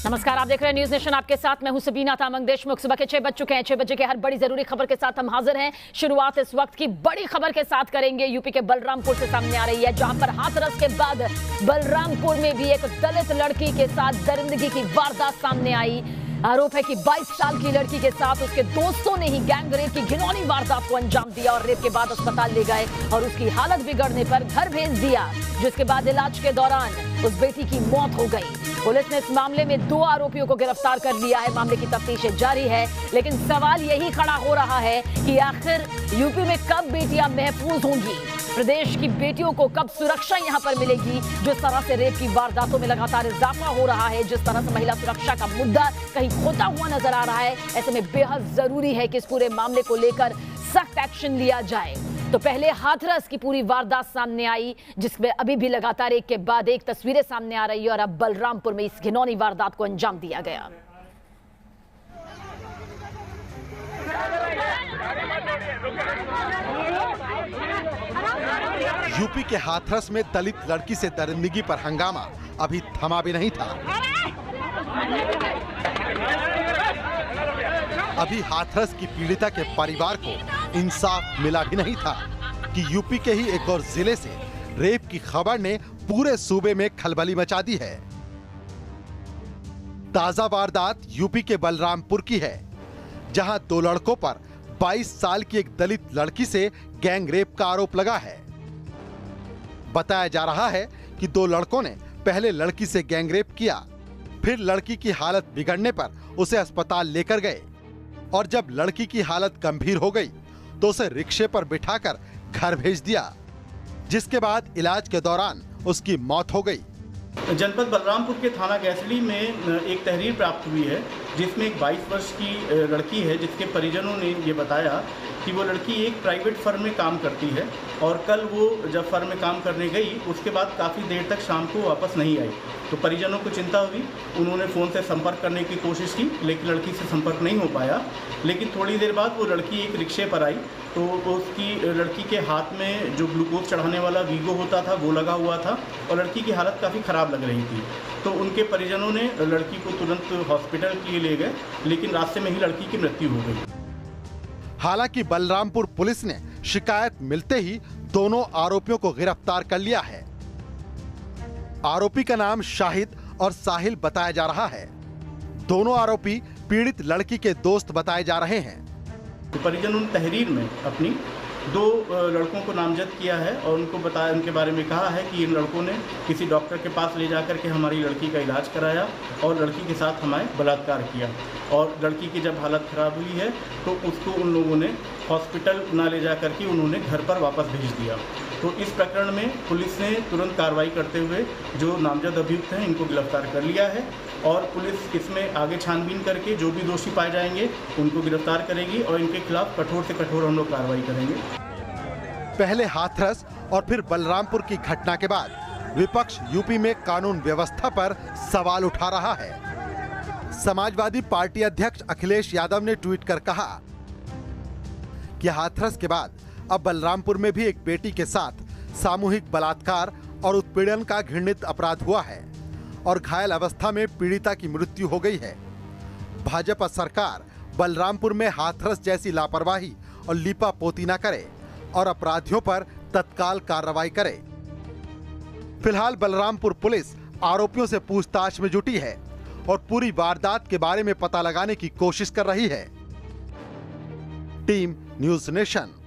नमस्कार, आप देख रहे हैं न्यूज नेशन। आपके साथ मैं हूं सबीना तामंग देशमुख। सुबह के 6 बज चुके हैं। 6 बजे के हर बड़ी जरूरी खबर के साथ हम हाजिर हैं। शुरुआत इस वक्त की बड़ी खबर के साथ करेंगे। यूपी के बलरामपुर से सामने आ रही है, जहां पर हाथरस के बाद बलरामपुर में भी एक दलित लड़की के साथ दरिंदगी की वारदात सामने आई। आरोप है कि 22 साल की लड़की के साथ उसके दोस्तों ने ही गैंग रेप की घिनौनी वारदात को अंजाम दिया और रेप के बाद अस्पताल ले गए और उसकी हालत बिगड़ने पर घर भेज दिया, जिसके बाद इलाज के दौरान उस बेटी की मौत हो गई। पुलिस ने इस मामले में 2 आरोपियों को गिरफ्तार कर लिया है। मामले की तफ्तीश जारी है, लेकिन सवाल यही खड़ा हो रहा है कि आखिर यूपी में कब बेटियां महफूज होंगी, प्रदेश की बेटियों को कब सुरक्षा यहां पर मिलेगी। जिस तरह से रेप की वारदातों में लगातार इजाफा हो रहा है, जिस तरह से महिला सुरक्षा का मुद्दा कहीं खोता हुआ नजर आ रहा है, ऐसे में बेहद जरूरी है कि इस पूरे मामले को लेकर सख्त एक्शन लिया जाए। तो पहले हाथरस की पूरी वारदात सामने आई, जिसमें अभी भी लगातार एक के बाद एक तस्वीरें सामने आ रही है, और अब बलरामपुर में इस घिनौनी वारदात को अंजाम दिया गया। यूपी के हाथरस में दलित लड़की से दरिंदगी पर हंगामा अभी थमा भी नहीं था। अभी हाथरस की पीड़िता के परिवार को इंसाफ मिला भी नहीं था कि यूपी के ही एक और जिले से रेप की खबर ने पूरे सूबे में खलबली मचा दी है। ताजा वारदात यूपी के बलरामपुर की है, जहां 2 लड़कों पर 22 साल की एक दलित लड़की से गैंग रेप का आरोप लगा है। बताया जा रहा है कि 2 लड़कों ने पहले लड़की से गैंग रेप किया, फिर लड़की की हालत बिगड़ने पर उसे अस्पताल लेकर गए और जब लड़की की हालत गंभीर हो गई तो उसे रिक्शे पर बिठाकर घर भेज दिया, जिसके बाद इलाज के दौरान उसकी मौत हो गई। जनपद बलरामपुर के थाना गैसली में एक तहरीर प्राप्त हुई है, जिसमें एक 22 वर्ष की लड़की है, जिसके परिजनों ने ये बताया कि वो लड़की एक प्राइवेट फर्म में काम करती है और कल वो जब फर्म में काम करने गई, उसके बाद काफ़ी देर तक शाम को वापस नहीं आई। तो परिजनों को चिंता हुई, उन्होंने फ़ोन से संपर्क करने की कोशिश की, लेकिन लड़की से संपर्क नहीं हो पाया। लेकिन थोड़ी देर बाद वो लड़की एक रिक्शे पर आई, तो उसकी लड़की के हाथ में जो ग्लूकोज चढ़ाने वाला वीगो होता था वो लगा हुआ था और लड़की की हालत काफ़ी ख़राब लग रही थी। तो उनके परिजनों ने लड़की को तुरंत हॉस्पिटल के लिए ले गए, लेकिन रास्ते में ही लड़की की मृत्यु हो गई। हालांकि बलरामपुर पुलिस ने शिकायत मिलते ही दोनों आरोपियों को गिरफ्तार कर लिया है। आरोपी का नाम शाहिद और साहिल बताया जा रहा है। दोनों आरोपी पीड़ित लड़की के दोस्त बताए जा रहे हैं। परिजनों ने तहरीर में अपनी 2 लड़कों को नामजद किया है और उनको बताया, उनके बारे में कहा है कि इन लड़कों ने किसी डॉक्टर के पास ले जाकर के हमारी लड़की का इलाज कराया और लड़की के साथ हमारे बलात्कार किया, और लड़की की जब हालत ख़राब हुई है तो उसको उन लोगों ने हॉस्पिटल ना ले जा कर के उन्होंने घर पर वापस भेज दिया। तो इस प्रकरण में पुलिस ने तुरंत कार्रवाई करते हुए जो नामजद अभियुक्त हैं इनको गिरफ्तार कर लिया है और पुलिस इसमें आगे छानबीन करके जो भी दोषी पाए जाएंगे उनको गिरफ्तार करेगी और इनके खिलाफ कठोर से कठोर हम लोग कार्रवाई करेंगे। पहले हाथरस और फिर बलरामपुर की घटना के बाद विपक्ष यूपी में कानून व्यवस्था पर सवाल उठा रहा है। समाजवादी पार्टी अध्यक्ष अखिलेश यादव ने ट्वीट कर कहा कि हाथरस के बाद अब बलरामपुर में भी एक बेटी के साथ सामूहिक बलात्कार और उत्पीड़न का घृणित अपराध हुआ है और घायल अवस्था में पीड़िता की मृत्यु हो गई है। भाजपा सरकार बलरामपुर में हाथरस जैसी लापरवाही और लीपापोती न करे और अपराधियों पर तत्काल कार्रवाई करे। फिलहाल बलरामपुर पुलिस आरोपियों से पूछताछ में जुटी है और पूरी वारदात के बारे में पता लगाने की कोशिश कर रही है। Team news nation.